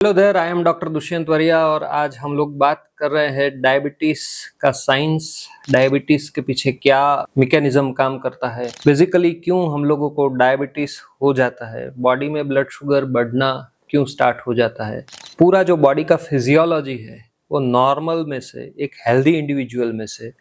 Hello there, I am doctor Dushyant Variya और आज हम लोग बात कर रहे हैं डायबिटीज का साइंस। डायबिटीज के पीछे क्या मैकेनिज्म काम करता है, बेसिकली क्यों हम लोगों को डायबिटीज हो जाता है, बॉडी में ब्लड शुगर बढ़ना क्यों स्टार्ट हो जाता है। पूरा जो बॉडी का फिजियोलॉजी है वो नॉर्मल में से एक हेल्दी इंडिविजुअल में से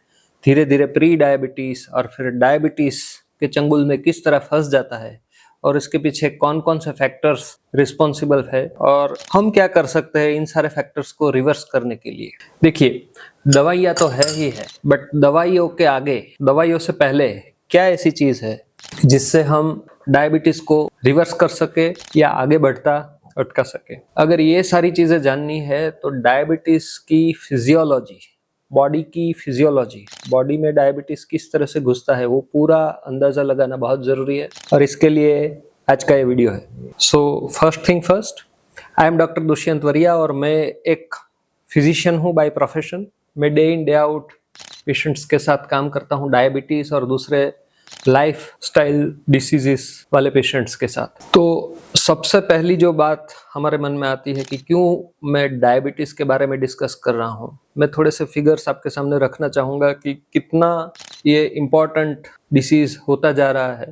धीरे धीरे प्री डायबिटीज और फिर डायबिटीज के चंगुल में किस तरह फंस जाता है और इसके पीछे कौन कौन से फैक्टर्स रिस्पॉन्सिबल है और हम क्या कर सकते हैं इन सारे फैक्टर्स को रिवर्स करने के लिए। देखिए, दवाइयाँ तो है ही है, बट दवाइयों के आगे, दवाइयों से पहले क्या ऐसी चीज है जिससे हम डायबिटीज को रिवर्स कर सके या आगे बढ़ता अटका सके। अगर ये सारी चीजें जाननी है तो डायबिटीज की फिजियोलॉजी, बॉडी की फिजियोलॉजी, बॉडी में डायबिटीज किस तरह से घुसता है वो पूरा अंदाजा लगाना बहुत जरूरी है और इसके लिए आज का ये वीडियो है। So first thing first, I am doctor Dushyant Variya और मैं एक फिजिशियन हूँ बाय प्रोफेशन। मैं day in day out patients के साथ काम करता हूँ, डायबिटीज और दूसरे लाइफ स्टाइल डिसीजेस वाले पेशेंट्स के साथ। तो सबसे पहली जो बात हमारे मन में आती है कि क्यों मैं डायबिटीज के बारे में डिस्कस कर रहा हूँ। मैं थोड़े से फिगर्स आपके सामने रखना चाहूँगा कि कितना ये इम्पोर्टेंट डिसीज होता जा रहा है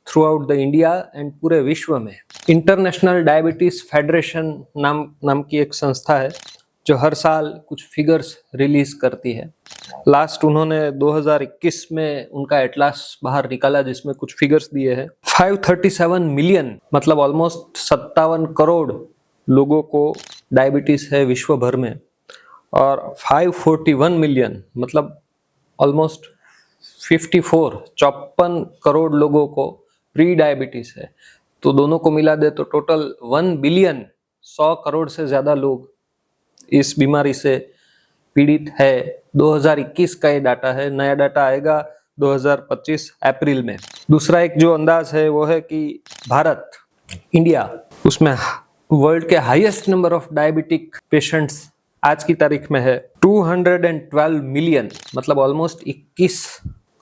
through out the India and पूरे विश्व में। इंटरनेशनल डायबिटीज फेडरेशन नाम की एक संस्था है जो हर साल कुछ फिगर्स रिलीज करती है। लास्ट उन्होंने 2021 में उनका एटलास बाहर निकाला जिसमें कुछ फिगर्स दिए हैं। 537 मिलियन मतलब ऑलमोस्ट 57 करोड़ लोगों को डायबिटीज है विश्व भर में और 541 मिलियन मतलब ऑलमोस्ट 54 करोड़ लोगों को प्री डायबिटीज है। तो दोनों को मिला दे तो टोटल 1 बिलियन 100 करोड़ से ज्यादा लोग इस बीमारी से पीड़ित है। 2021 का ये डाटा है, नया डाटा आएगा 2025 अप्रैल में। दूसरा एक जो अंदाज है वो है कि भारत, इंडिया, उसमें वर्ल्ड के highest number of diabetic patients आज की तारीख में है 212 मिलियन मतलब ऑलमोस्ट 21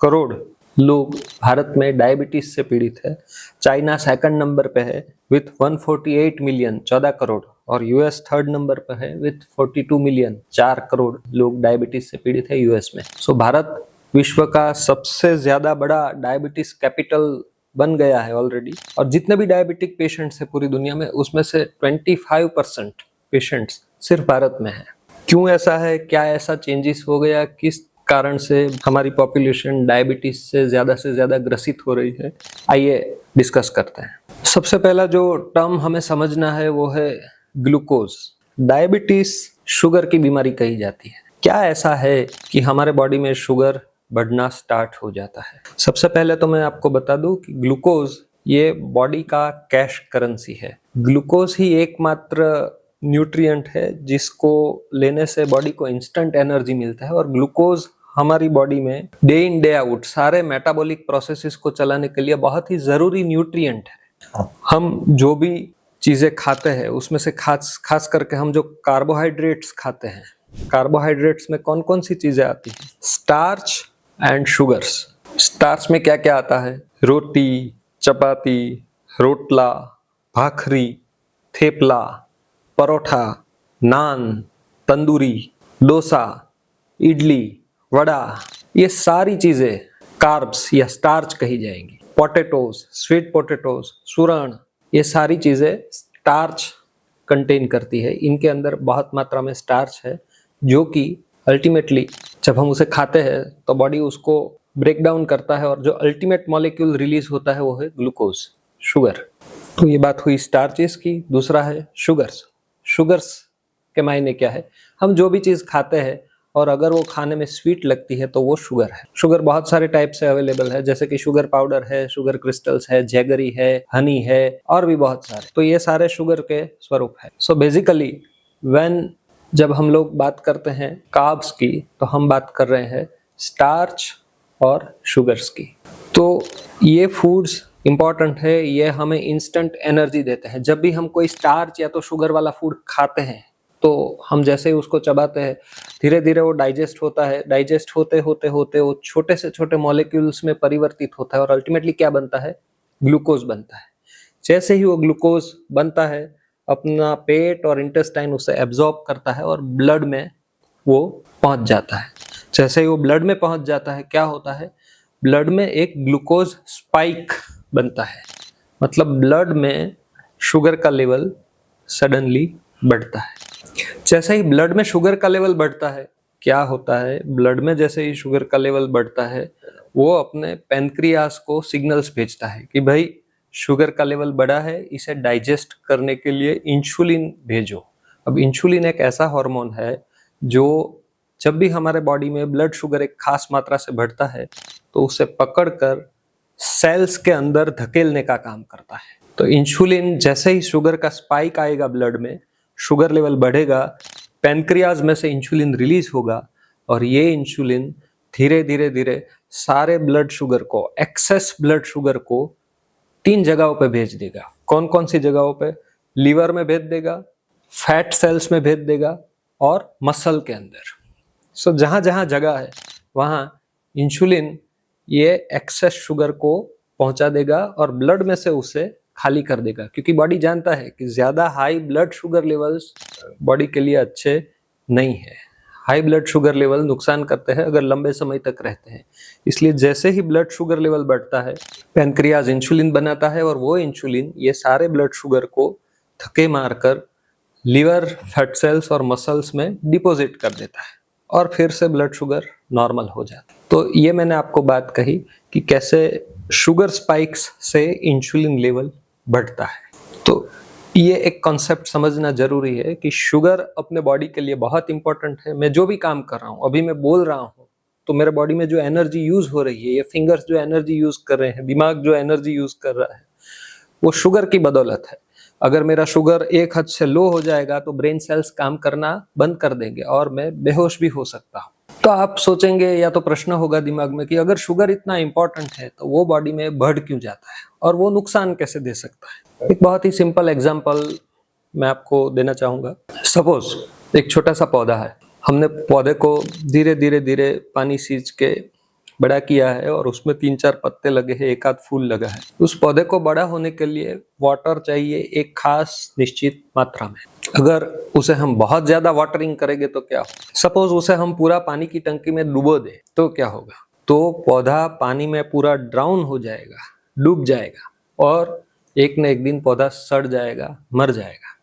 करोड़ लोग भारत में डायबिटीज से पीड़ित है। चाइना सेकंड नंबर पे है विथ 148 मिलियन 14 करोड़ और यूएस थर्ड नंबर पे है विथ 42 मिलियन 4 करोड़ लोग डायबिटीज से पीड़ित है यूएस में। सो भारत विश्व का सबसे ज्यादा बड़ा डायबिटीज कैपिटल बन गया है ऑलरेडी और जितने भी डायबिटिक पेशेंट्स है पूरी दुनिया में उसमें से 25% पेशेंट्स सिर्फ भारत में है। क्यों ऐसा है, क्या ऐसा चेंजेस हो गया, किस कारण से हमारी पॉपुलेशन डायबिटीज से ज्यादा ग्रसित हो रही है, आइए डिस्कस करते हैं। सबसे पहला जो टर्म हमें समझना है वो है ग्लूकोज। डायबिटीज शुगर की बीमारी कही जाती है। क्या ऐसा है कि हमारे बॉडी में शुगर बढ़ना स्टार्ट हो जाता है? सबसे पहले तो मैं आपको बता दूं कि ग्लूकोज ये बॉडी का कैश करेंसी है। ग्लूकोज ही एकमात्र न्यूट्रिएंट है जिसको लेने से बॉडी को इंस्टेंट एनर्जी मिलता है और ग्लूकोज हमारी बॉडी में डे इन डे आउट सारे मेटाबॉलिक प्रोसेसेस को चलाने के लिए बहुत ही जरूरी न्यूट्रिएंट है। हम जो भी चीजें खाते हैं उसमें से खास करके हम जो कार्बोहाइड्रेट्स खाते हैं, कार्बोहाइड्रेट्स में कौन कौन सी चीजें आती हैं? Starch and sugars. स्टार्च में क्या क्या आता है? रोटी, चपाती, रोटला, भाखरी, थेपला, परोठा, नान, तंदूरी, डोसा, इडली, वड़ा, ये सारी चीजें कार्ब्स या स्टार्च कही जाएंगी। पोटैटोज, स्वीट पोटैटोज, सूरण, ये सारी चीजें स्टार्च कंटेन करती है। इनके अंदर बहुत मात्रा में स्टार्च है जो कि अल्टीमेटली जब हम उसे खाते हैं तो बॉडी उसको ब्रेक डाउन करता है और जो अल्टीमेट मॉलिक्यूल रिलीज होता है वो है ग्लूकोज, शुगर। तो ये बात हुई स्टार्चेस की। दूसरा है शुगर्स। शुगर्स के मायने क्या है? हम जो भी चीज खाते हैं और अगर वो खाने में स्वीट लगती है तो वो शुगर है। शुगर बहुत सारे टाइप से अवेलेबल है, जैसे कि शुगर पाउडर है, शुगर क्रिस्टल्स है, जैगरी है, हनी है और भी बहुत सारे। तो ये सारे शुगर के स्वरूप है। सो बेसिकली जब हम लोग बात करते हैं कार्ब्स की तो हम बात कर रहे हैं स्टार्च और शुगर्स की। तो ये फूड्स इंपॉर्टेंट है, ये हमें इंस्टेंट एनर्जी देते हैं। जब भी हम कोई स्टार्च या तो शुगर वाला फूड खाते हैं तो हम जैसे ही उसको चबाते हैं धीरे धीरे वो डाइजेस्ट होता है। डाइजेस्ट होते होते होते वो छोटे से छोटे मॉलिक्यूल्स में परिवर्तित होता है और अल्टीमेटली क्या बनता है? ग्लूकोज बनता है। जैसे ही वो ग्लूकोज बनता है अपना पेट और इंटेस्टाइन उसे एब्जॉर्ब करता है और ब्लड में वो पहुंच जाता है। जैसे ही वो ब्लड में पहुंच जाता है, क्या होता है, ब्लड में एक ग्लूकोज स्पाइक बनता है, मतलब ब्लड में शुगर का लेवल सडनली बढ़ता है। जैसे ही ब्लड में शुगर का लेवल बढ़ता है, क्या होता है, ब्लड में जैसे ही शुगर का लेवल बढ़ता है, वो अपने पैनक्रियास को सिग्नल्स भेजता है कि भाई शुगर का लेवल बढ़ा है, इसे डाइजेस्ट करने के लिए इंसुलिन भेजो। अब इंसुलिन एक ऐसा हार्मोन है जो जब भी हमारे बॉडी में ब्लड शुगर एक खास मात्रा से बढ़ता है तो उसे पकड़कर सेल्स के अंदर धकेलने का काम करता है। तो इंसुलिन, जैसे ही शुगर का स्पाइक आएगा ब्लड में, शुगर लेवल बढ़ेगा, पैनक्रियाज में से इंसुलिन रिलीज होगा और ये इंसुलिन धीरे धीरे धीरे सारे ब्लड शुगर को, एक्सेस ब्लड शुगर को 3 जगहों पे भेज देगा। कौन कौन सी जगहों पे? लीवर में भेज देगा, फैट सेल्स में भेज देगा और मसल के अंदर। सो जहां जहां जगह है वहां इंसुलिन ये एक्सेस शुगर को पहुंचा देगा और ब्लड में से उसे खाली कर देगा, क्योंकि बॉडी जानता है कि ज्यादा high blood sugar levels body के लिए अच्छे नहीं है। हाई ब्लड शुगर लेवल नुकसान करते हैं अगर लंबे समय तक रहते हैं। इसलिए जैसे ही ब्लड शुगर लेवल बढ़ता है, पैनक्रियाज इंसुलिन बनाता है और वो इंसुलिन ये सारे ब्लड शुगर को धक्के मारकर लीवर, फैट सेल्स और मसल्स में डिपॉजिट कर देता है और फिर से ब्लड शुगर नॉर्मल हो जाता है। तो ये मैंने आपको बात कही कि कैसे शुगर स्पाइक्स से इंसुलिन लेवल बढ़ता है। तो ये एक कॉन्सेप्ट समझना जरूरी है कि शुगर अपने बॉडी के लिए बहुत इंपॉर्टेंट है। मैं जो भी काम कर रहा हूँ, अभी मैं बोल रहा हूँ, तो मेरे बॉडी में जो एनर्जी यूज हो रही है, ये फिंगर्स जो एनर्जी यूज कर रहे हैं, दिमाग जो एनर्जी यूज कर रहा है, वो शुगर की बदौलत है। अगर मेरा शुगर एक हद से लो हो जाएगा तो ब्रेन सेल्स काम करना बंद कर देंगे और मैं बेहोश भी हो सकता हूँ। तो आप सोचेंगे या तो प्रश्न होगा दिमाग में कि अगर शुगर इतना इंपॉर्टेंट है तो वो बॉडी में बढ़ क्यों जाता है और वो नुकसान कैसे दे सकता है। एक बहुत ही सिंपल एग्जांपल मैं आपको देना चाहूंगा। सपोज एक छोटा सा पौधा है, हमने पौधे को धीरे धीरे धीरे पानी सींच के बड़ा किया है और उसमें 3-4 पत्ते लगे हैं, एक आध फूल लगा है। उस पौधे को बड़ा होने के लिए वाटर चाहिए एक खास निश्चित मात्रा में। अगर उसे हम बहुत ज्यादा वाटरिंग करेंगे तो क्या होगा? सपोज उसे हम पूरा पानी की टंकी में डुबो दे तो क्या होगा? तो पौधा पानी में पूरा ड्राउन हो जाएगा, डूब जाएगा और एक न एक दिन पौधा सड़ जाएगा, मर जाएगा।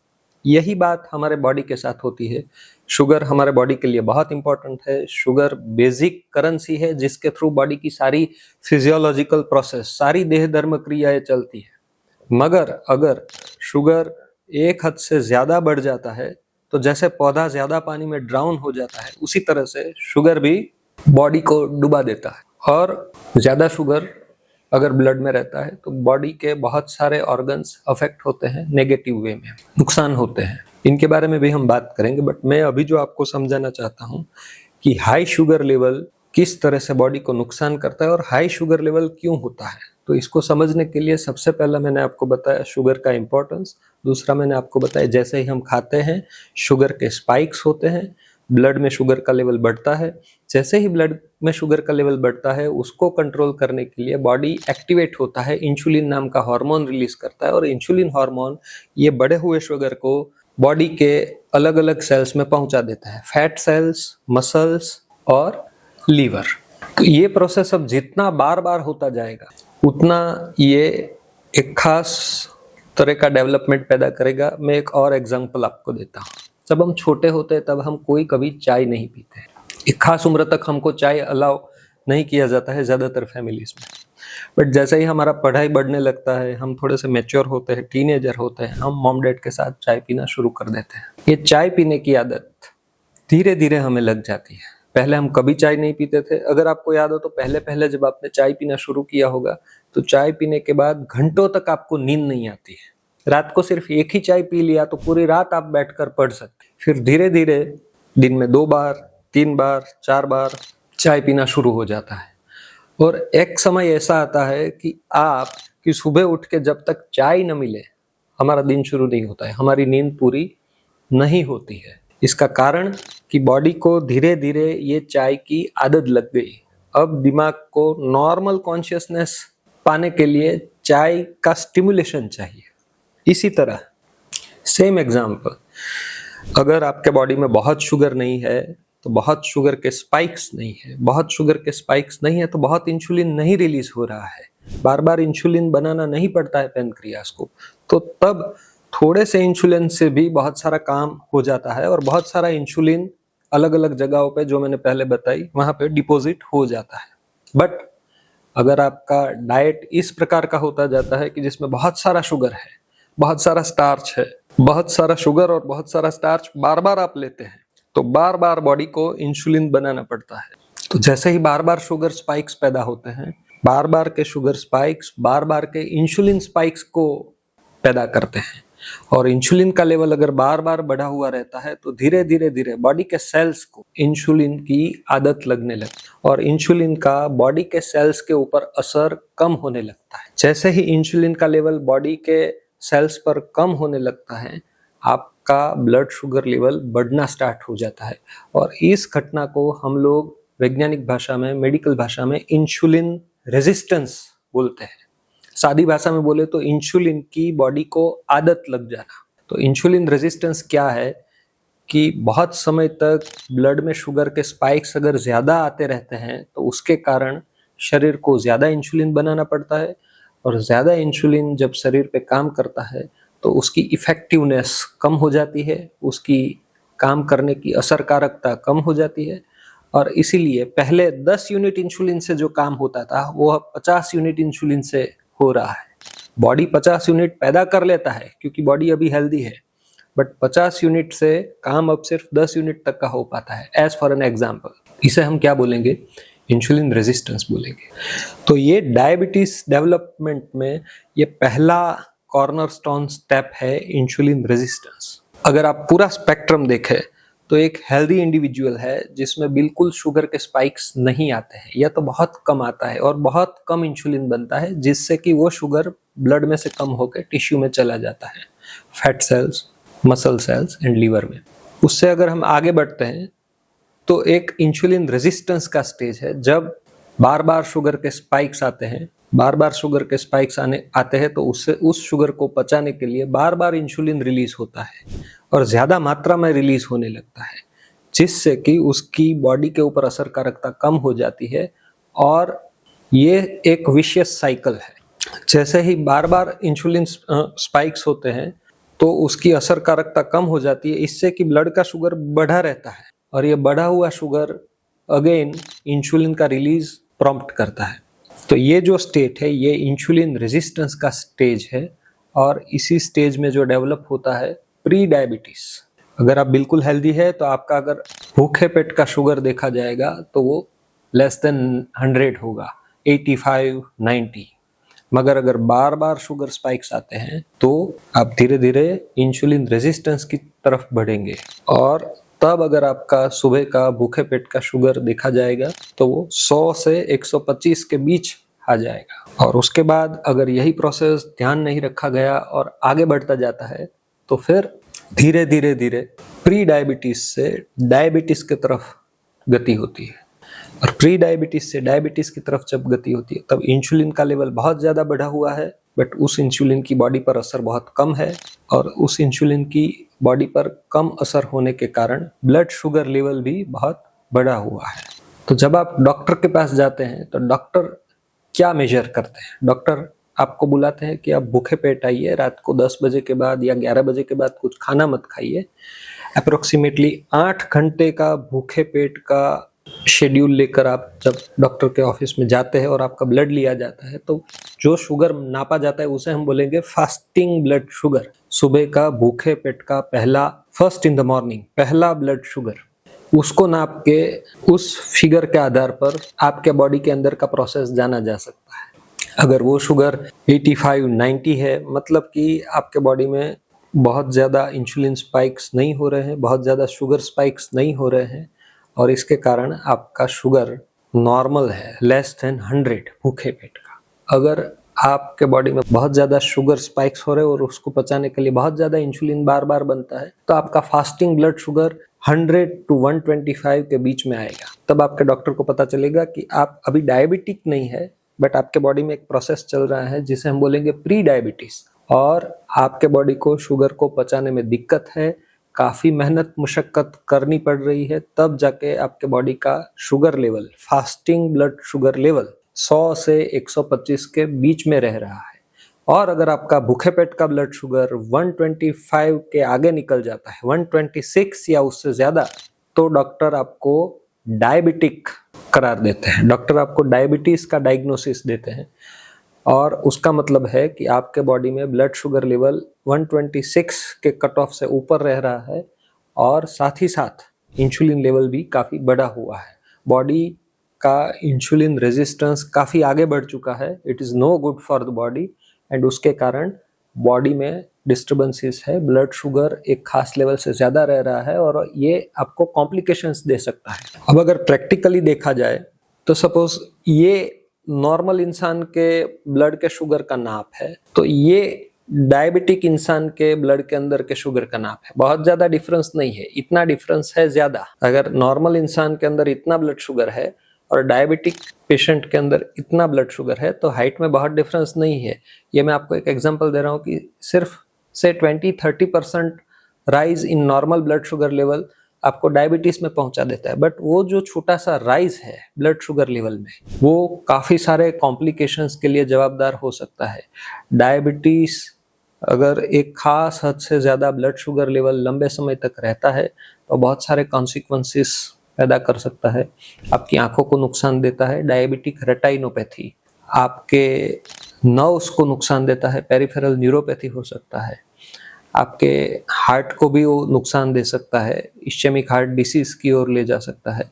यही बात हमारे बॉडी के साथ होती है। शुगर हमारे बॉडी के लिए बहुत इंपॉर्टेंट है। शुगर बेसिक करेंसी है जिसके थ्रू बॉडी की सारी फिजियोलॉजिकल प्रोसेस, सारी देह धर्म क्रियाएं चलती है। मगर अगर शुगर एक हद से ज्यादा बढ़ जाता है तो जैसे पौधा ज्यादा पानी में ड्राउन हो जाता है, उसी तरह से शुगर भी बॉडी को डुबा देता है। और ज्यादा शुगर अगर ब्लड में रहता है तो बॉडी के बहुत सारे ऑर्गन्स अफेक्ट होते हैं, नेगेटिव वे में नुकसान होते हैं। इनके बारे में भी हम बात करेंगे, बट मैं अभी जो आपको समझाना चाहता हूँ कि हाई शुगर लेवल किस तरह से बॉडी को नुकसान करता है और हाई शुगर लेवल क्यों होता है। तो इसको समझने के लिए सबसे पहला मैंने आपको बताया शुगर का इंपॉर्टेंस। दूसरा मैंने आपको बताया जैसे ही हम खाते हैं शुगर के स्पाइक्स होते हैं, ब्लड में शुगर का लेवल बढ़ता है। जैसे ही ब्लड में शुगर का लेवल बढ़ता है उसको कंट्रोल करने के लिए बॉडी एक्टिवेट होता है, इंसुलिन नाम का हार्मोन रिलीज करता है और इंसुलिन हार्मोन ये बढ़े हुए शुगर को बॉडी के अलग अलग सेल्स में पहुंचा देता है, फैट सेल्स, मसल्स और लीवर। तो ये प्रोसेस अब जितना बार बार होता जाएगा उतना ये एक खास तरह का डेवलपमेंट पैदा करेगा। मैं एक और एग्जांपल आपको देता हूँ। जब हम छोटे होते हैं तब हम कोई कभी चाय नहीं पीते। एक खास उम्र तक हमको चाय अलाउ नहीं किया जाता है ज्यादातर फैमिलीज में। बट जैसे ही हमारा पढ़ाई बढ़ने लगता है, हम थोड़े से मैच्योर होते हैं, टीनेजर होते हैं, हम मॉम डैड के साथ चाय पीना शुरू कर देते हैं। ये चाय पीने की आदत धीरे धीरे हमें लग जाती है। पहले हम कभी चाय नहीं पीते थे। अगर आपको याद हो तो पहले पहले जब आपने चाय पीना शुरू किया होगा तो चाय पीने के बाद घंटों तक आपको नींद नहीं आती है। रात को सिर्फ एक ही चाय पी लिया तो पूरी रात आप बैठकर पढ़ सकते। फिर धीरे धीरे दिन में 2 बार, 3 बार, 4 बार चाय पीना शुरू हो जाता है। और एक समय ऐसा आता है कि सुबह उठ के जब तक चाय न मिले हमारा दिन शुरू नहीं होता है, हमारी नींद पूरी नहीं होती है। इसका कारण कि बॉडी को धीरे धीरे ये चाय की आदत लग गई। अब दिमाग को नॉर्मल कॉन्शियसनेस पाने के लिए चाय का स्टिमुलेशन चाहिए। इसी तरह सेम एग्जाम्पल, अगर आपके बॉडी में बहुत शुगर नहीं है तो बहुत शुगर के स्पाइक्स नहीं है, बहुत शुगर के स्पाइक्स नहीं है तो बहुत इंसुलिन नहीं रिलीज हो रहा है, बार बार इंसुलिन बनाना नहीं पड़ता है पेनक्रियास को, तो तब थोड़े से इंसुलिन से भी बहुत सारा काम हो जाता है और बहुत सारा इंसुलिन अलग अलग जगहों पे जो मैंने पहले बताई वहां पे डिपॉजिट हो जाता है। बट अगर आपका डाइट इस प्रकार का होता जाता है कि जिसमें बहुत सारा शुगर है, बहुत सारा स्टार्च है, बहुत सारा शुगर और बहुत सारा स्टार्च बार बार आप लेते हैं, तो बार बार बॉडी को इंसुलिन बनाना पड़ता है। तो जैसे ही बार बार शुगर स्पाइक्स पैदा होते हैं, बार बार के शुगर स्पाइक्स बार बार के इंसुलिन स्पाइक्स को पैदा करते हैं, और इंसुलिन का लेवल अगर बार बार बढ़ा हुआ रहता है तो धीरे धीरे धीरे बॉडी के सेल्स को इंसुलिन की आदत लगने लगती है और इंसुलिन का बॉडी के सेल्स के ऊपर असर कम होने लगता है। जैसे ही इंसुलिन का लेवल बॉडी के सेल्स पर कम होने लगता है, आपका ब्लड शुगर लेवल बढ़ना स्टार्ट हो जाता है, और इस घटना को हम लोग वैज्ञानिक भाषा में, मेडिकल भाषा में इंसुलिन रेजिस्टेंस बोलते हैं। सादी भाषा में बोले तो इंसुलिन की बॉडी को आदत लग जाना। तो इंसुलिन रेजिस्टेंस क्या है कि बहुत समय तक ब्लड में शुगर के स्पाइक्स अगर ज्यादा आते रहते हैं तो उसके कारण शरीर को ज्यादा इंसुलिन बनाना पड़ता है, और ज्यादा इंसुलिन जब शरीर पे काम करता है तो उसकी इफेक्टिवनेस कम हो जाती है, उसकी काम करने की असरकारकता कम हो जाती है, और इसीलिए पहले 10 यूनिट इंसुलिन से जो काम होता था वो अब 50 यूनिट इंसुलिन से हो रहा है। बॉडी 50 यूनिट पैदा कर लेता है क्योंकि बॉडी अभी हेल्दी है, बट 50 यूनिट से काम अब सिर्फ 10 यूनिट तक का हो पाता है। एज फॉर एन एग्जाम्पल, इसे हम क्या बोलेंगे? इंसुलिन रेजिस्टेंस बोलेंगे। तो ये डायबिटीज डेवलपमेंट में ये पहला कॉर्नरस्टोन स्टेप है इंसुलिन रेजिस्टेंस। अगर आप पूरा स्पेक्ट्रम देखें तो एक हेल्दी इंडिविजुअल है जिसमें बिल्कुल शुगर के स्पाइक्स नहीं आते हैं या तो बहुत कम आता है और बहुत कम इंसुलिन बनता है, जिससे कि वो शुगर ब्लड में से कम होकर टिश्यू में चला जाता है, fat cells, muscle cells and liver में। उससे अगर हम आगे बढ़ते हैं तो एक इंसुलिन रेजिस्टेंस का स्टेज है, जब बार बार शुगर के स्पाइक्स आते हैं, बार बार शुगर के स्पाइक्स आते हैं तो उससे उस शुगर को पचाने के लिए बार बार इंसुलिन रिलीज होता है और ज्यादा मात्रा में रिलीज होने लगता है, जिससे कि उसकी बॉडी के ऊपर असरकारकता कम हो जाती है, और ये एक विशियस साइकिल है। जैसे ही बार बार इंसुलिन स्पाइक्स होते हैं तो उसकी असरकारकता कम हो जाती है, इससे कि ब्लड का शुगर बढ़ा रहता है, और ये बढ़ा हुआ शुगर अगेन इंसुलिन का रिलीज प्रॉम्प्ट करता है। तो ये जो स्टेट है ये इंसुलिन रेजिस्टेंस का स्टेज है, और इसी स्टेज में जो डेवलप होता है प्री डायबिटीज। अगर आप बिल्कुल हेल्दी है तो आपका अगर भूखे पेट का शुगर देखा जाएगा तो वो लेस देन 100 होगा, 85, 90। मगर अगर बार बार शुगर स्पाइक्स आते हैं तो आप धीरे धीरे इंसुलिन रेजिस्टेंस की तरफ बढ़ेंगे, और तब अगर आपका सुबह का भूखे पेट का शुगर देखा जाएगा तो वो 100 से 125 के बीच आ जाएगा। और उसके बाद अगर यही प्रोसेस ध्यान नहीं रखा गया और आगे बढ़ता जाता है तो फिर धीरे धीरे धीरे प्री डायबिटीज से डायबिटीज की तरफ गति होती है, और प्री डायबिटीज से डायबिटीज की तरफ जब गति होती है तब इंसुलिन का लेवल बहुत ज्यादा बढ़ा हुआ है, बट उस इंसुलिन की बॉडी पर असर बहुत कम है, और उस इंसुलिन की बॉडी पर कम असर होने के कारण ब्लड शुगर लेवल भी बहुत बढ़ा हुआ है। तो जब आप डॉक्टर के पास जाते हैं तो डॉक्टर क्या मेजर करते हैं? डॉक्टर आपको बुलाते हैं कि आप भूखे पेट आइए, रात को 10 बजे के बाद या 11 बजे के बाद कुछ खाना मत खाइए। अप्रोक्सीमेटली 8 घंटे का भूखे पेट का शेड्यूल लेकर आप जब डॉक्टर के ऑफिस में जाते हैं और आपका ब्लड लिया जाता है तो जो शुगर नापा जाता है उसे हम बोलेंगे फास्टिंग ब्लड शुगर। सुबह का भूखे पेट का पहला, फर्स्ट इन द मॉर्निंग, पहला ब्लड शुगर, उसको नाप के उस फिगर के आधार पर आपके बॉडी के अंदर का प्रोसेस जाना जा सकता है। अगर वो शुगर 85, 90 है, मतलब कि आपके बॉडी में बहुत ज़्यादा इंसुलिन स्पाइक्स नहीं हो रहे हैं, बहुत ज़्यादा शुगर स्पाइक्स नहीं हो रहे हैं, और इसके कारण आपका शुगर नॉर्मल है, लेस देन 100 भूखे पेट का। अगर आपके बॉडी में बहुत ज़्यादा शुगर स्पाइक्स हो रहे हैं और उसको पचाने के लिए बहुत ज़्यादा इंसुलिन बार बार बनता है, तो आपका फास्टिंग ब्लड शुगर 100 to 125 के बीच में आएगा। तब आपके डॉक्टर को पता चलेगा कि आप अभी डायबिटिक नहीं है, बट आपके बॉडी में एक प्रोसेस चल रहा है जिसे हम बोलेंगे प्री डायबिटीज। और आपके बॉडी को शुगर को पचाने में दिक्कत है, काफी मेहनत मुशक्कत करनी पड़ रही है, तब जाके आपके बॉडी का sugar level, fasting blood sugar level 100 से 125 के बीच में रह रहा है। और अगर आपका भूखे पेट का ब्लड शुगर 125 के आगे निकल जाता है, 126 या उससे ज्यादा, तो डॉक्टर आपको डायबिटिक करार देते हैं, डॉक्टर आपको डायबिटीज का डायग्नोसिस देते हैं। और उसका मतलब है कि आपके बॉडी में ब्लड शुगर लेवल 126 के कट ऑफ से ऊपर रह रहा है और साथ ही साथ इंसुलिन लेवल भी काफ़ी बढ़ा हुआ है। बॉडी का इंसुलिन रेजिस्टेंस काफ़ी आगे बढ़ चुका है। It is no good for the body and उसके कारण बॉडी में डिस्टर्बेंसेस है, ब्लड शुगर एक खास लेवल से ज़्यादा रह रहा है और ये आपको कॉम्प्लिकेशंस दे सकता है। अब अगर प्रैक्टिकली देखा जाए तो सपोज ये नॉर्मल इंसान के ब्लड के शुगर का नाप है, तो ये डायबिटिक इंसान के ब्लड के अंदर के शुगर का नाप है। बहुत ज्यादा डिफरेंस नहीं है, इतना डिफरेंस है ज्यादा। अगर नॉर्मल इंसान के अंदर इतना ब्लड शुगर है और डायबिटिक पेशेंट के अंदर इतना ब्लड शुगर है, तो हाइट में बहुत डिफरेंस नहीं है। ये मैं आपको एक एग्जांपल दे रहा हूँ कि सिर्फ से 20-30% rise in normal blood sugar level आपको डायबिटीज में पहुंचा देता है। बट वो जो छोटा सा राइज है ब्लड शुगर लेवल में, वो काफी सारे कॉम्प्लिकेशंस के लिए जवाबदार हो सकता है। डायबिटीज अगर एक खास हद से ज्यादा ब्लड शुगर लेवल लंबे समय तक रहता है तो बहुत सारे कॉन्सिक्वेंसेस पैदा कर सकता है। आपकी आंखों को नुकसान देता है, डायबिटिक रेटाइनोपैथी, आपके नर्व्स को नुकसान देता है, पेरिफेरल न्यूरोपैथी हो सकता है, आपके हार्ट को भी वो नुकसान दे सकता है, इश्चेमिक हार्ट डिसीज की ओर ले जा सकता है,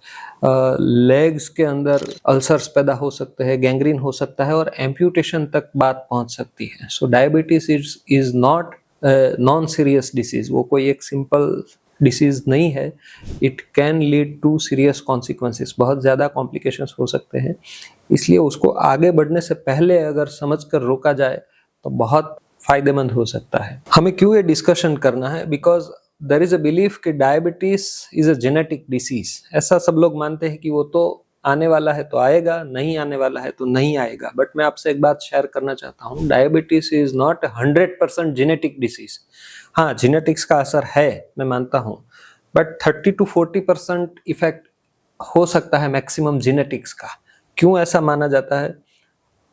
लेग्स के अंदर अल्सर्स पैदा हो सकते हैं, गैंग्रीन हो सकता है और एम्प्यूटेशन तक बात पहुंच सकती है। So diabetes is not non serious disease, वो कोई एक सिंपल डिसीज नहीं है। It can lead to serious consequences, बहुत ज़्यादा कॉम्प्लिकेशंस हो सकते हैं। इसलिए उसको आगे बढ़ने से पहले अगर समझकर रोका जाए तो बहुत फायदेमंद हो सकता है। हमें क्यों ये डिस्कशन करना है? Because there is a belief कि diabetes is a genetic disease. ऐसा सब लोग मानते हैं कि वो तो आने वाला है तो आएगा, नहीं आने वाला है तो नहीं आएगा। बट मैं आपसे एक बात शेयर करना चाहता हूँ, diabetes is not 100% genetic disease. हाँ, जेनेटिक्स का असर है, मैं मानता हूँ, बट 30-40% इफेक्ट हो सकता है मैक्सिमम जेनेटिक्स का। क्यों ऐसा माना जाता है?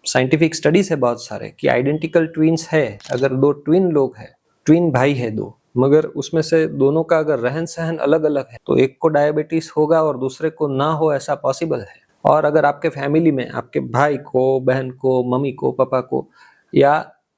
साइंटिफिक स्टडीज है बहुत सारे कि आइडेंटिकल ट्विन्स है, अगर दो ट्विन लोग हैं, ट्विन भाई है दो, मगर उसमें से दोनों का अगर रहन सहन अलग अलग है तो एक को डायबिटीज होगा और दूसरे को ना हो, ऐसा पॉसिबल है। और अगर आपके फैमिली में आपके भाई को, बहन को, मम्मी को, पापा को या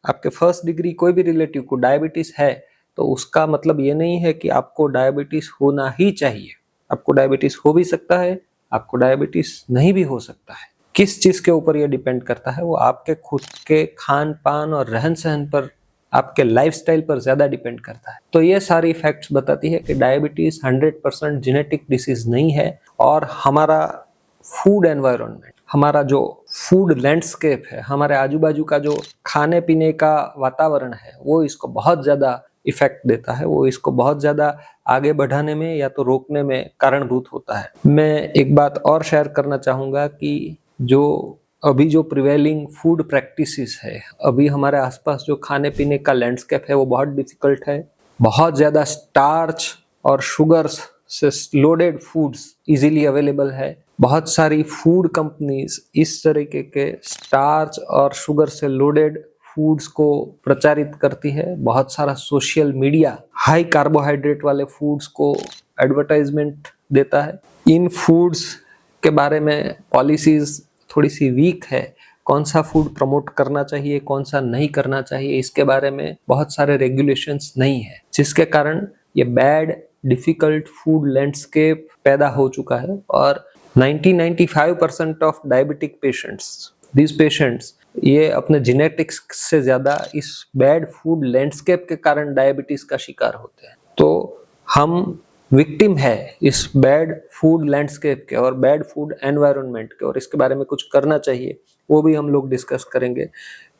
आपके फर्स्ट डिग्री कोई भी रिलेटिव को डायबिटीज है, तो उसका मतलब ये नहीं है कि आपको डायबिटीज होना ही चाहिए। आपको डायबिटीज हो भी सकता है, आपको डायबिटीज नहीं भी हो सकता है। किस चीज के ऊपर ये डिपेंड करता है? वो आपके खुद के खान पान और रहन सहन पर, आपके लाइफस्टाइल पर ज्यादा डिपेंड करता है। तो ये सारी फैक्ट्स बताती है कि डायबिटीज 100% जेनेटिक डिसीज नहीं है और हमारा फूड एनवायरनमेंट, हमारा जो फूड लैंडस्केप है, हमारे आजू बाजू का जो खाने पीने का वातावरण है, वो इसको बहुत ज्यादा इफेक्ट देता है, वो इसको बहुत ज्यादा आगे बढ़ाने में या तो रोकने में कारणभूत होता है। मैं एक बात और शेयर करना चाहूंगा कि जो अभी जो प्रिवेलिंग फूड प्रैक्टिसेस है, अभी हमारे आसपास जो खाने पीने का लैंडस्केप है, वो बहुत डिफिकल्ट है। बहुत ज्यादा स्टार्च और शुगर्स से लोडेड फूड्स इजीली अवेलेबल है। बहुत सारी फूड कंपनीज इस तरीके के स्टार्च और शुगर से लोडेड फूड्स को प्रचारित करती है। बहुत सारा सोशल मीडिया हाई कार्बोहाइड्रेट वाले फूड्स को एडवर्टाइजमेंट देता है। इन फूड्स के बारे में पॉलिसीज थोड़ी सी वीक है। कौन सा फूड प्रमोट करना चाहिए, कौन सा नहीं करना चाहिए, इसके बारे में बहुत सारे रेगुलेशंस नहीं है, जिसके कारण ये बैड डिफिकल्ट फूड लैंडस्केप पैदा हो चुका है। और 90-95% of diabetic patients, this patients, ये अपने जेनेटिक्स से ज्यादा इस बैड फूड लैंडस्केप के कारण डायबिटीज का शिकार होते हैं। तो हम विक्टिम है इस बैड फूड लैंडस्केप के और बैड फूड एनवायरनमेंट के, और इसके बारे में कुछ करना चाहिए। वो भी हम लोग डिस्कस करेंगे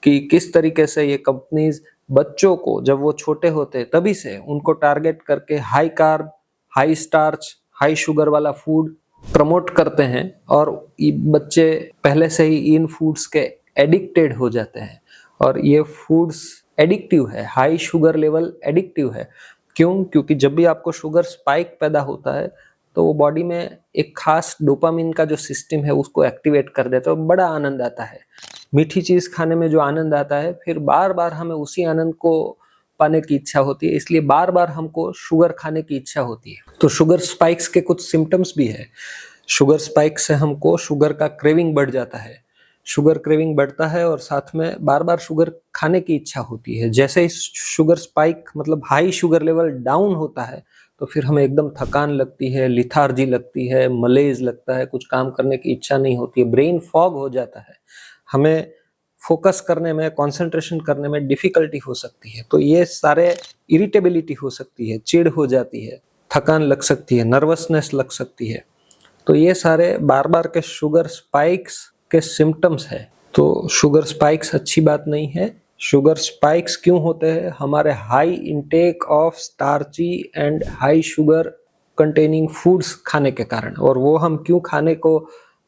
कि किस तरीके से ये कंपनीज बच्चों को, जब वो छोटे होते तभी से उनको टारगेट करके high carb, high starch, high sugar वाला फूड प्रमोट करते हैं और बच्चे पहले से ही इन फूड्स के एडिक्टेड हो जाते हैं और ये फूड्स एडिक्टिव है, हाई शुगर लेवल एडिक्टिव है। क्यों? क्योंकि जब भी आपको शुगर स्पाइक पैदा होता है तो वो बॉडी में एक खास डोपामिन का जो सिस्टम है उसको एक्टिवेट कर देता है, तो बड़ा आनंद आता है। मीठी चीज खाने में जो आनंद आता है, फिर बार बार हमें उसी आनंद को पाने की इच्छा होती है, इसलिए बार बार हमको शुगर खाने की इच्छा होती है। तो शुगर स्पाइक्स के कुछ सिम्टम्स भी है। शुगर स्पाइक से हमको शुगर का क्रेविंग बढ़ जाता है, शुगर क्रेविंग बढ़ता है और साथ में बार बार शुगर खाने की इच्छा होती है। जैसे ही शुगर स्पाइक मतलब हाई शुगर लेवल डाउन होता है तो फिर हमें एकदम थकान लगती है, लिथार्जी लगती है, मलेज लगता है, कुछ काम करने की इच्छा नहीं होती है, ब्रेन फॉग हो जाता है, हमें फोकस करने में, कंसंट्रेशन करने में डिफिकल्टी हो सकती है। तो ये सारे इरिटेबिलिटी हो सकती है, चिढ़ हो जाती है, थकान लग सकती है, नर्वसनेस लग सकती है। तो ये सारे बार बार के शुगर स्पाइक्स के सिम्टम्स है। तो शुगर स्पाइक्स अच्छी बात नहीं है। शुगर स्पाइक्स क्यों होते हैं? हमारे high intake of starchy and high sugar containing foods खाने के कारण। और वो हम क्यों खाने को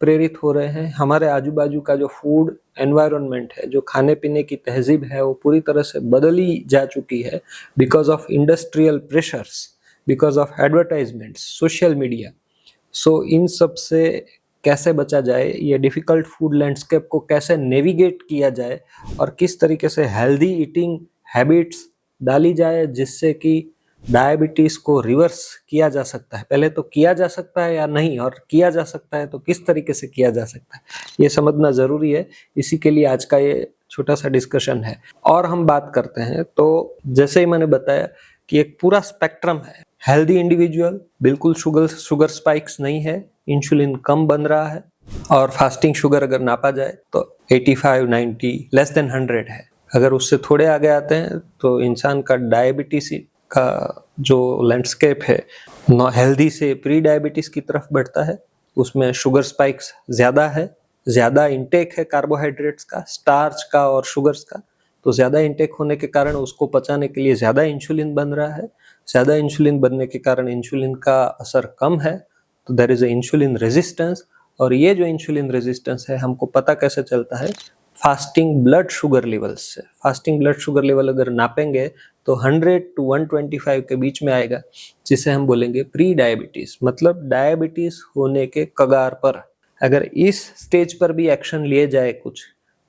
प्रेरित हो रहे हैं? हमारे आजू बाजू का जो फूड एनवायरनमेंट है, जो खाने पीने की तहजीब है, वो पूरी तरह से बदली जा चुकी है because of industrial pressures, because of advertisements, social media. So इन सब से कैसे बचा जाए, ये डिफिकल्ट फूड लैंडस्केप को कैसे नेविगेट किया जाए और किस तरीके से हेल्दी ईटिंग हैबिट्स डाली जाए जिससे कि डायबिटीज को रिवर्स किया जा सकता है। पहले तो किया जा सकता है या नहीं, और किया जा सकता है तो किस तरीके से किया जा सकता है, ये समझना जरूरी है। इसी के लिए आज का ये छोटा सा डिस्कशन है। और हम बात करते हैं तो जैसे ही मैंने बताया कि एक पूरा स्पेक्ट्रम है। हेल्दी इंडिविजुअल बिल्कुल शुगर स्पाइक्स नहीं है, इंसुलिन कम बन रहा है, और फास्टिंग शुगर अगर नापा जाए तो 85, 90 लेस देन 100 है। अगर उससे थोड़े आगे आते हैं तो इंसान का डायबिटीज का जो लैंडस्केप है हेल्दी से प्री डायबिटीज की तरफ बढ़ता है। उसमें शुगर स्पाइक्स ज्यादा है, ज्यादा इंटेक है कार्बोहाइड्रेट्स का, स्टार्च का और शुगर्स का। तो ज्यादा इंटेक होने के कारण उसको पचाने के लिए ज्यादा इंसुलिन बन रहा है। ज्यादा इंसुलिन बनने के कारण इंसुलिन का असर कम है, तो there is a insulin resistance. और ये जो इंसुलिन रेजिस्टेंस है हमको पता कैसे चलता है? फास्टिंग ब्लड शुगर लेवल्स से। फास्टिंग ब्लड शुगर लेवल अगर नापेंगे तो 100 to 125 के बीच में आएगा, जिसे हम बोलेंगे प्री डायबिटीज, मतलब डायबिटीज होने के कगार पर। अगर इस स्टेज पर भी एक्शन लिए जाए कुछ,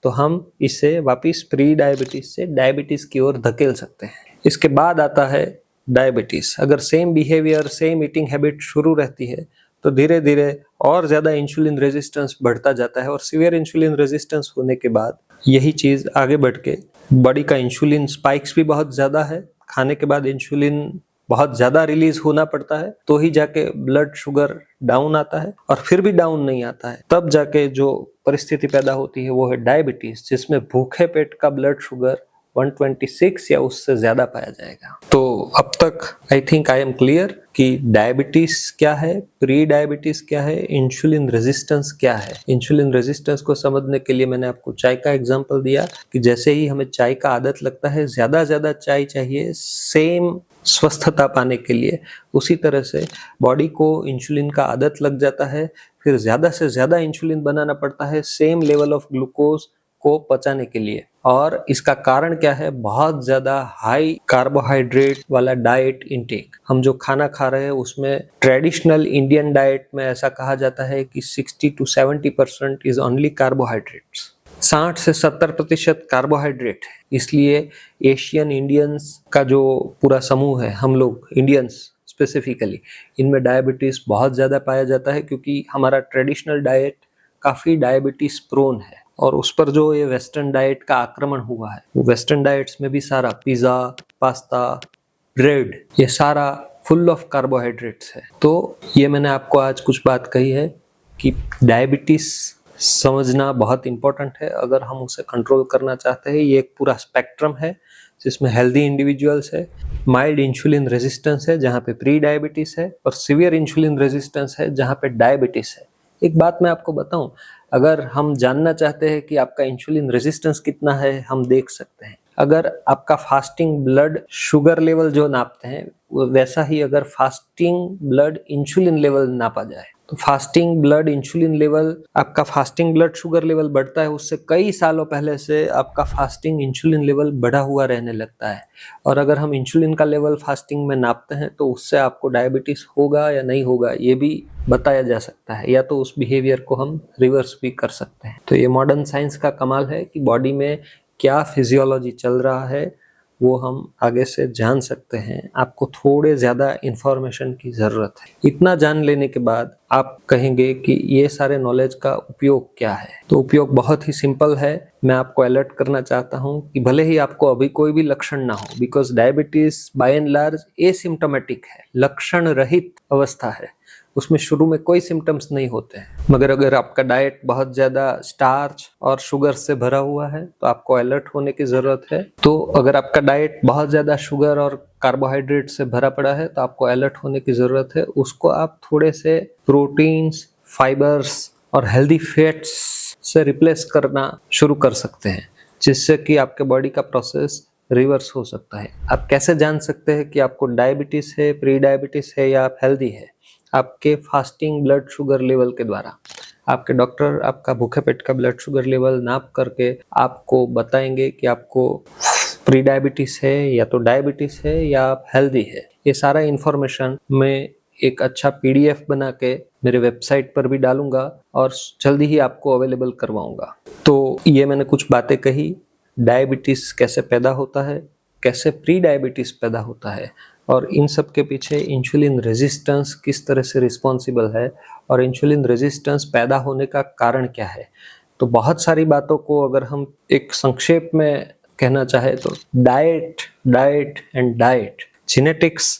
तो हम इसे वापिस प्री डायबिटीज से डायबिटीज की ओर धकेल सकते हैं। इसके बाद आता है डायबिटीज। अगर same behaviour, same eating habit शुरू रहती है तो धीरे धीरे और ज्यादा इंसुलिन रेजिस्टेंस बढ़ता जाता है, और सीवियर इंसुलिन रेजिस्टेंस होने के बाद यही चीज आगे बढ़ के बॉडी का इंसुलिन स्पाइक्स भी बहुत ज्यादा है। खाने के बाद इंसुलिन बहुत ज्यादा रिलीज होना पड़ता है, तो ही जाके ब्लड शुगर डाउन आता है, और फिर भी डाउन नहीं आता है तब जाके जो परिस्थिति पैदा होती है वो है डायबिटीज, जिसमें भूखे पेट का ब्लड शुगर 126 या उससे ज्यादा पाया जाएगा। तो अब तक I think I am clear कि डायबिटीज क्या है, प्री डायबिटीज क्या है, इंसुलिन रेजिस्टेंस क्या है। इंसुलिन रेजिस्टेंस को समझने के लिए मैंने आपको चाय का एग्जांपल दिया कि जैसे ही हमें चाय का आदत लगता है, ज्यादा चाय चाहिए सेम स्वस्थता पाने के लिए, उसी तरह से बॉडी को इंसुलिन का आदत लग जाता है, फिर ज्यादा से ज्यादा इंसुलिन बनाना पड़ता है सेम लेवल ऑफ ग्लूकोज को पचाने के लिए। और इसका कारण क्या है? बहुत ज्यादा हाई कार्बोहाइड्रेट वाला डाइट इंटेक। हम जो खाना खा रहे हैं उसमें ट्रेडिशनल इंडियन डाइट में ऐसा कहा जाता है कि 60 to 70% इज ओनली कार्बोहाइड्रेट्स। 60 से 70% कार्बोहाइड्रेट है। इसलिए एशियन इंडियंस का जो पूरा समूह है, हम लोग इंडियंस स्पेसिफिकली, इनमें डायबिटीज बहुत ज्यादा पाया जाता है, क्योंकि हमारा ट्रेडिशनल डाइट काफी डायबिटीज प्रोन है। और उस पर जो ये वेस्टर्न डाइट का आक्रमण हुआ है, वो वेस्टर्न डाइट्स में भी सारा पिज्जा, पास्ता, ब्रेड, ये सारा फुल ऑफ कार्बोहाइड्रेट्स है। तो ये मैंने आपको आज कुछ बात कही है कि डायबिटीज समझना बहुत इंपॉर्टेंट है अगर हम उसे कंट्रोल करना चाहते हैं। ये एक पूरा स्पेक्ट्रम है जिसमें हेल्दी इंडिविजुअल्स है, माइल्ड इंसुलिन रेजिस्टेंस है जहाँ पे प्री डायबिटीज है, और सीवियर इंसुलिन रेजिस्टेंस है जहाँ पे डायबिटीज है। एक बात मैं आपको बताऊं, अगर हम जानना चाहते हैं कि आपका इंसुलिन रेजिस्टेंस कितना है, हम देख सकते हैं। अगर आपका फास्टिंग ब्लड शुगर लेवल जो नापते हैं, वैसा ही अगर फास्टिंग ब्लड इंसुलिन लेवल नापा जाए तो फास्टिंग ब्लड इंसुलिन लेवल, आपका फास्टिंग ब्लड शुगर लेवल बढ़ता है, उससे कई सालों पहले से आपका फास्टिंग इंसुलिन लेवल बढ़ा हुआ रहने लगता है। और अगर हम इंसुलिन का लेवल फास्टिंग में नापते हैं तो उससे आपको डायबिटीज होगा या नहीं होगा ये भी बताया जा सकता है, या तो उस बिहेवियर को हम रिवर्स भी कर सकते हैं। तो ये मॉडर्न साइंस का कमाल है कि बॉडी में क्या फिजियोलॉजी चल रहा है वो हम आगे से जान सकते हैं। आपको थोड़े ज़्यादा इंफॉर्मेशन की ज़रूरत है। इतना जान लेने के बाद आप कहेंगे कि ये सारे नॉलेज का उपयोग क्या है। तो उपयोग बहुत ही सिंपल है। मैं आपको अलर्ट करना चाहता हूँ कि भले ही आपको अभी कोई भी लक्षण ना हो, because diabetes by and large asymptomatic है, लक्षण रहित अवस्था है, उसमें शुरू में कोई सिम्टम्स नहीं होते हैं। मगर अगर आपका डाइट बहुत ज़्यादा स्टार्च और शुगर से भरा हुआ है तो आपको अलर्ट होने की ज़रूरत है। तो अगर आपका डाइट बहुत ज़्यादा शुगर और कार्बोहाइड्रेट से भरा पड़ा है तो आपको अलर्ट होने की ज़रूरत है। उसको आप थोड़े से प्रोटीन्स, फाइबर्स और हेल्दी फैट्स से रिप्लेस करना शुरू कर सकते हैं, जिससे कि आपके बॉडी का प्रोसेस रिवर्स हो सकता है। आप कैसे जान सकते हैं कि आपको डायबिटीज़ है, प्री डायबिटीज़ है या आप हेल्दी है? आपके फास्टिंग ब्लड शुगर लेवल के द्वारा। आपके डॉक्टर आपका भूखे पेट का ब्लड शुगर लेवल नाप करके आपको बताएंगे कि आपको प्री डायबिटीज है या तो डायबिटीज है या आप हेल्दी है। ये सारा इंफॉर्मेशन मैं एक अच्छा पीडीएफ बना के मेरे वेबसाइट पर भी डालूंगा और जल्दी ही आपको अवेलेबल करवाऊंगा। तो ये मैंने कुछ बातें कही, डायबिटीज कैसे पैदा होता है, कैसे प्री डायबिटीज पैदा होता है, और इन सब के पीछे इंसुलिन रेजिस्टेंस किस तरह से रिस्पॉन्सिबल है और इंसुलिन रेजिस्टेंस पैदा होने का कारण क्या है। तो बहुत सारी बातों को अगर हम एक संक्षेप में कहना चाहे तो diet, diet and diet. Genetics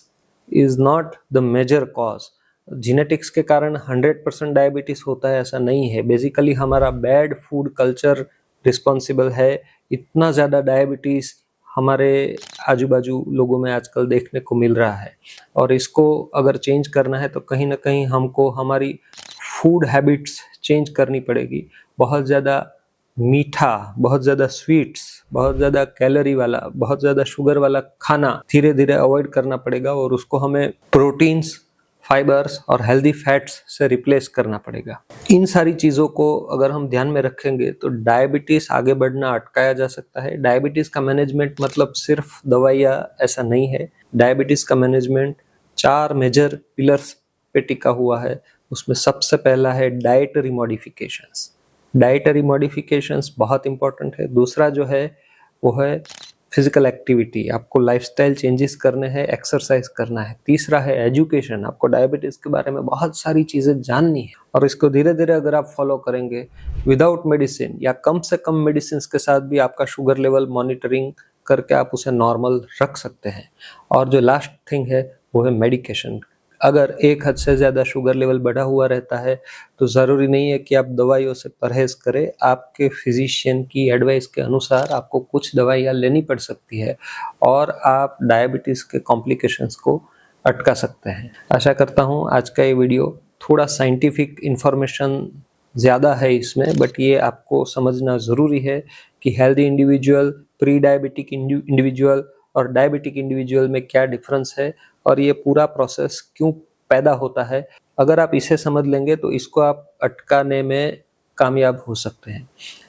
is not the major cause. Genetics के कारण 100% डायबिटीज होता है ऐसा नहीं है। बेसिकली हमारा बैड फूड कल्चर रिस्पॉन्सिबल है। इतना ज़्यादा डायबिटीज हमारे आजू बाजू लोगों में आजकल देखने को मिल रहा है, और इसको अगर चेंज करना है तो कहीं ना कहीं हमको हमारी फूड हैबिट्स चेंज करनी पड़ेगी। बहुत ज़्यादा मीठा, बहुत ज़्यादा स्वीट्स, बहुत ज़्यादा कैलोरी वाला, बहुत ज़्यादा शुगर वाला खाना धीरे धीरे अवॉइड करना पड़ेगा, और उसको हमें प्रोटीन्स, फाइबर्स और हेल्दी फैट्स से रिप्लेस करना पड़ेगा। इन सारी चीज़ों को अगर हम ध्यान में रखेंगे तो डायबिटीज़ आगे बढ़ना अटकाया जा सकता है। डायबिटीज़ का मैनेजमेंट मतलब सिर्फ दवाइयाँ ऐसा नहीं है। डायबिटीज़ का मैनेजमेंट 4 मेजर पिलर्स पे टिका हुआ है। उसमें सबसे पहला है डाइटरी मॉडिफिकेशंस। डाइटरी मॉडिफिकेशंस बहुत इंपॉर्टेंट है। दूसरा जो है वो है फिजिकल एक्टिविटी, आपको लाइफस्टाइल चेंजेस करने हैं, एक्सरसाइज करना है। तीसरा है एजुकेशन, आपको डायबिटीज के बारे में बहुत सारी चीजें जाननी है, और इसको धीरे धीरे अगर आप फॉलो करेंगे विदाउट मेडिसिन या कम से कम मेडिसिन के साथ भी आपका शुगर लेवल मॉनिटरिंग करके आप उसे नॉर्मल रख सकते हैं। और जो लास्ट थिंग है वो है मेडिकेशन। अगर एक हद से ज़्यादा शुगर लेवल बढ़ा हुआ रहता है तो ज़रूरी नहीं है कि आप दवाइयों से परहेज करें। आपके फिजिशियन की एडवाइस के अनुसार आपको कुछ दवाइयाँ लेनी पड़ सकती है और आप डायबिटीज़ के कॉम्प्लिकेशंस को अटका सकते हैं। आशा करता हूँ आज का ये वीडियो थोड़ा साइंटिफिक इंफॉर्मेशन ज़्यादा है इसमें, बट ये आपको समझना ज़रूरी है कि healthy individual, pre diabetic individual और डायबिटिक इंडिविजुअल में क्या डिफरेंस है और ये पूरा प्रोसेस क्यों पैदा होता है। अगर आप इसे समझ लेंगे तो इसको आप अटकाने में कामयाब हो सकते हैं।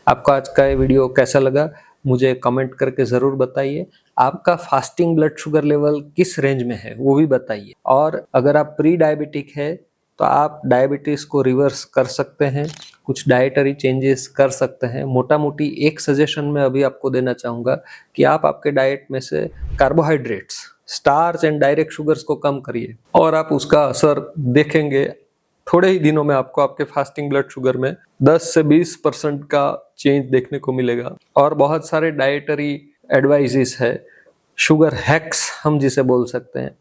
आपको आज का ये वीडियो कैसा लगा मुझे कमेंट करके ज़रूर बताइए। आपका फास्टिंग ब्लड शुगर लेवल किस रेंज में है वो भी बताइए, और अगर आप प्री डायबिटिक है तो आप डायबिटीज़ को रिवर्स कर सकते हैं, कुछ डाइटरी चेंजेस कर सकते हैं। मोटा मोटी एक सजेशन मैं अभी आपको देना चाहूँगा कि आप आपके डाइट में से carbohydrates, starch and direct sugars को कम करिए, और आप उसका असर देखेंगे थोड़े ही दिनों में। आपको आपके फास्टिंग ब्लड शुगर में 10 से 20% का चेंज देखने को मिलेगा। और बहुत सारे डाइटरी एडवाइजेस है, शुगर हैक्स हम जिसे बोल सकते हैं,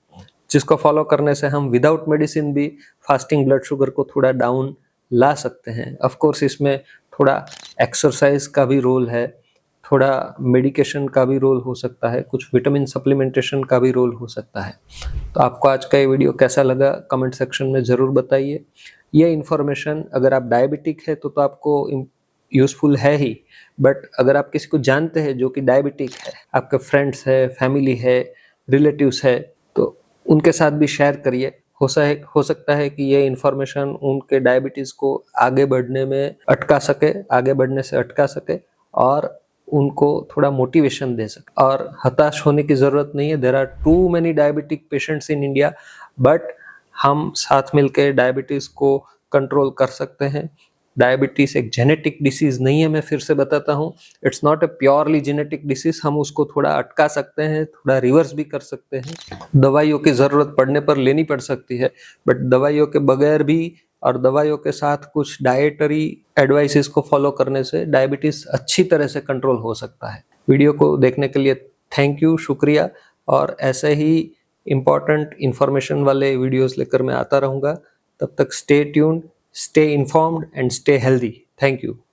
जिसको फॉलो करने से हम विदाउट मेडिसिन भी फास्टिंग ब्लड शुगर को थोड़ा डाउन ला सकते हैं। ऑफ कोर्स इसमें थोड़ा एक्सरसाइज का भी रोल है, थोड़ा मेडिकेशन का भी रोल हो सकता है, कुछ विटामिन सप्लीमेंटेशन का भी रोल हो सकता है। तो आपको आज का ये वीडियो कैसा लगा कमेंट सेक्शन में ज़रूर बताइए। ये इन्फॉर्मेशन अगर आप डायबिटिक है तो आपको यूज़फुल है ही, बट अगर आप किसी को जानते हैं जो कि डायबिटिक है, आपके फ्रेंड्स है, फैमिली है, रिलेटिव्स है, तो उनके साथ भी शेयर करिए। हो सकता है कि ये इंफॉर्मेशन उनके डायबिटीज को आगे बढ़ने से अटका सके और उनको थोड़ा मोटिवेशन दे सके। और हताश होने की जरूरत नहीं है। There are too many diabetic patients in India, but हम साथ मिलकर डायबिटीज को कंट्रोल कर सकते हैं। डायबिटीज एक जेनेटिक डिसीज नहीं है, मैं फिर से बताता हूँ, it's not a purely genetic disease. हम उसको थोड़ा अटका सकते हैं, थोड़ा रिवर्स भी कर सकते हैं। दवाइयों की जरूरत पड़ने पर लेनी पड़ सकती है, बट दवाइयों के बगैर भी और दवाइयों के साथ कुछ डाइटरी एडवाइसेस को फॉलो करने से डायबिटीज अच्छी तरह से कंट्रोल हो सकता है। वीडियो को देखने के लिए थैंक यू, शुक्रिया। और ऐसे ही इंपॉर्टेंट इंफॉर्मेशन वाले वीडियोस लेकर मैं आता रहूंगा। तब तक stay tuned, stay informed and stay healthy. Thank you.